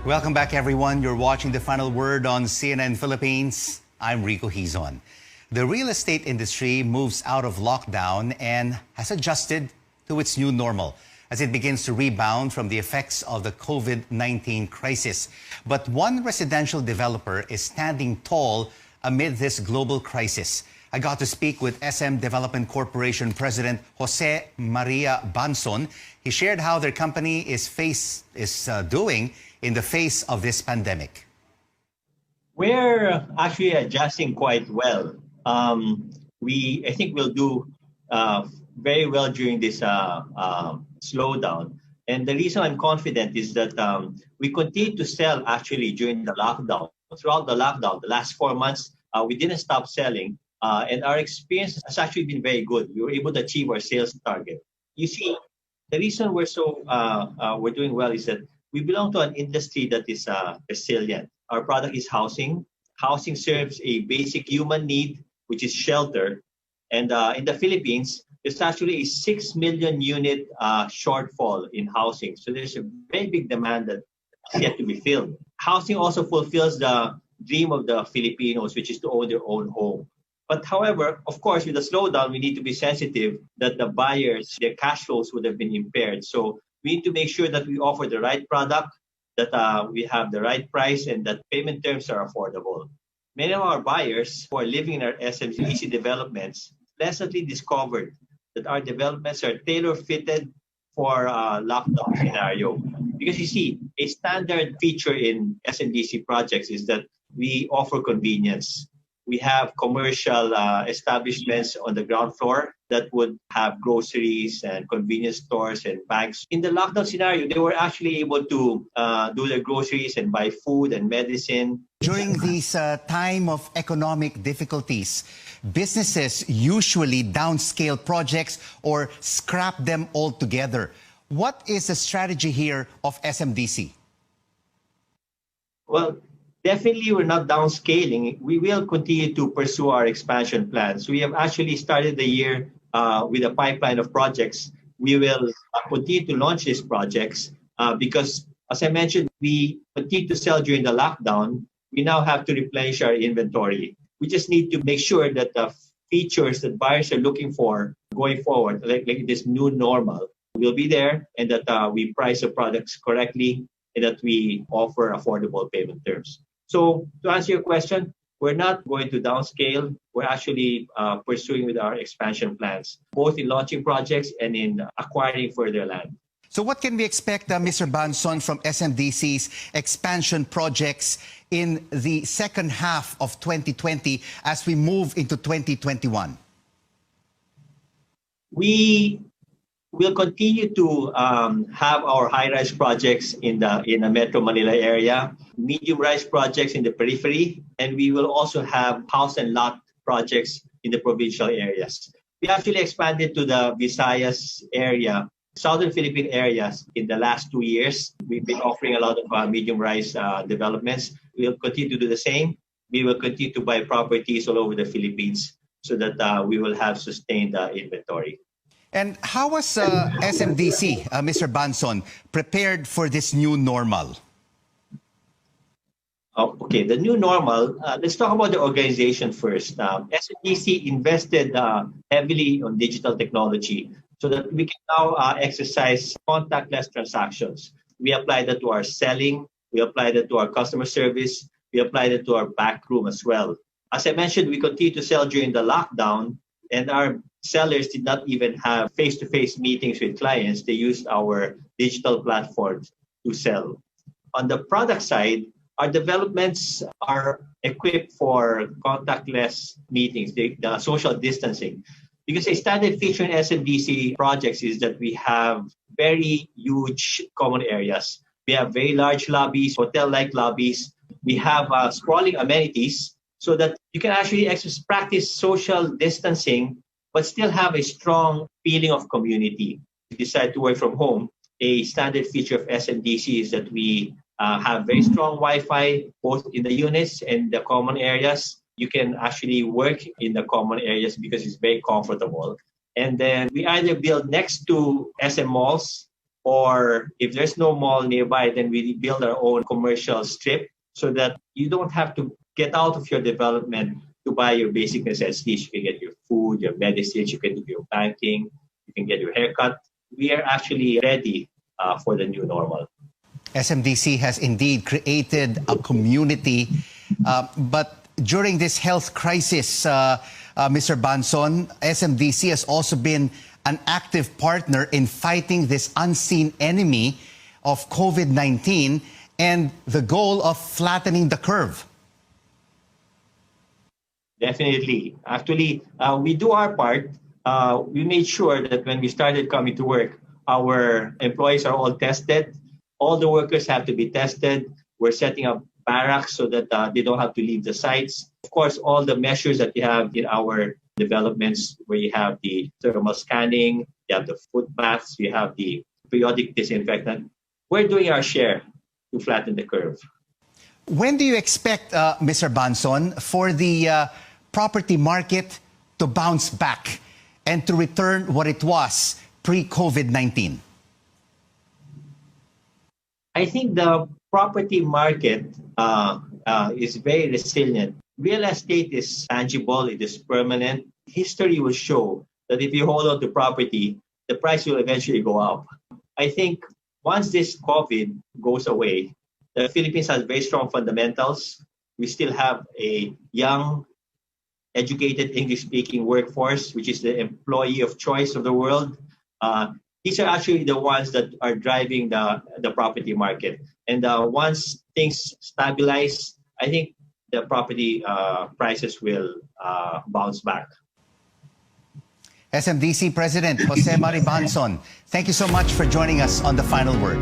Welcome back, everyone. You're watching The Final Word on CNN Philippines. I'm Rico Hizon. The real estate industry moves out of lockdown and has adjusted to its new normal as it begins to rebound from the effects of the COVID-19 crisis. But one residential developer is standing tall amid this global crisis. I got to speak with SM Development Corporation President Jose Maria Banson. He shared how their company is doing in the face of this pandemic. We're actually adjusting quite well. I think we'll do very well during this slowdown. And the reason I'm confident is that we continue to sell actually during the lockdown. Throughout the lockdown, the last 4 months, we didn't stop selling. And our experience has actually been very good. We were able to achieve our sales target. You see, the reason we're doing well is that we belong to an industry that is resilient. Our product is housing. Housing serves a basic human need, which is shelter. And in the Philippines, there's actually a 6 million unit shortfall in housing. So there's a very big demand that is yet to be filled. Housing also fulfills the dream of the Filipinos, which is to own their own home. But however, of course, with the slowdown, we need to be sensitive that the buyers, their cash flows would have been impaired. So we need to make sure that we offer the right product, that we have the right price, and that payment terms are affordable. Many of our buyers who are living in our SMDC developments pleasantly discovered that our developments are tailor-fitted for a lockdown scenario. Because you see, a standard feature in SMDC projects is that we offer convenience. We have commercial establishments on the ground floor that would have groceries and convenience stores and banks. In the lockdown scenario, they were actually able to do their groceries and buy food and medicine. During this time of economic difficulties, businesses usually downscale projects or scrap them altogether. What is the strategy here of SMDC? Well, definitely, we're not downscaling. We will continue to pursue our expansion plans. We have actually started the year with a pipeline of projects. We will continue to launch these projects because, as I mentioned, we continue to sell during the lockdown. We now have to replenish our inventory. We just need to make sure that the features that buyers are looking for going forward, like this new normal, will be there, and that we price the products correctly and that we offer affordable payment terms. So to answer your question, we're not going to downscale. We're actually pursuing with our expansion plans, both in launching projects and in acquiring further land. So what can we expect, Mr. Banson, from SMDC's expansion projects in the second half of 2020 as we move into 2021? We will continue to have our high-rise projects in the Metro Manila area, medium-rise projects in the periphery, and we will also have house and lot projects in the provincial areas. We actually expanded to the Visayas area, Southern Philippine areas in the last 2 years. We've been offering a lot of medium-rise developments. We'll continue to do the same. We will continue to buy properties all over the Philippines so that we will have sustained inventory. And how was SMDC, Mr. Banson, prepared for this new normal? Okay, the new normal, let's talk about the organization first. SMDC invested heavily on digital technology so that we can now exercise contactless transactions. We apply that to our selling, we apply that to our customer service, we apply that to our back room as well. As I mentioned, we continue to sell during the lockdown, and our sellers did not even have face-to-face meetings with clients. They used our digital platforms to sell. On the product side, our developments are equipped for contactless meetings, the social distancing. Because a standard feature in SMDC projects is that we have very huge common areas. We have very large lobbies, hotel-like lobbies. We have sprawling amenities so that you can actually practice social distancing but still have a strong feeling of community. If you decide to work from home, a standard feature of SMDC is that we have very strong Wi-Fi both in the units and the common areas. You can actually work in the common areas because it's very comfortable. And then we either build next to SM malls or if there's no mall nearby, then we build our own commercial strip so that you don't have to get out of your development to buy your basic necessities. You can get your food, your medicines, you can do your banking, you can get your haircut. We are actually ready for the new normal. SMDC has indeed created a community, but during this health crisis, Mr. Banson, SMDC has also been an active partner in fighting this unseen enemy of COVID-19 and the goal of flattening the curve. Definitely. Actually, we do our part. We made sure that when we started coming to work, our employees are all tested. All the workers have to be tested. We're setting up barracks so that they don't have to leave the sites. Of course, all the measures that you have in our developments, where you have the thermal scanning, you have the foot baths, you have the periodic disinfectant. We're doing our share to flatten the curve. When do you expect, Mr. Banson, for the property market to bounce back and to return what it was pre-COVID-19? I think the property market is very resilient. Real estate is tangible, it is permanent. History will show that if you hold on to property, the price will eventually go up. I think once this COVID goes away, the Philippines has very strong fundamentals. We still have a young, educated, English-speaking workforce, which is the employee of choice of the world. These are actually the ones that are driving the property market. And once things stabilize, I think the property prices will bounce back. SMDC President Jose Mari Banson, thank you so much for joining us on The Final Word.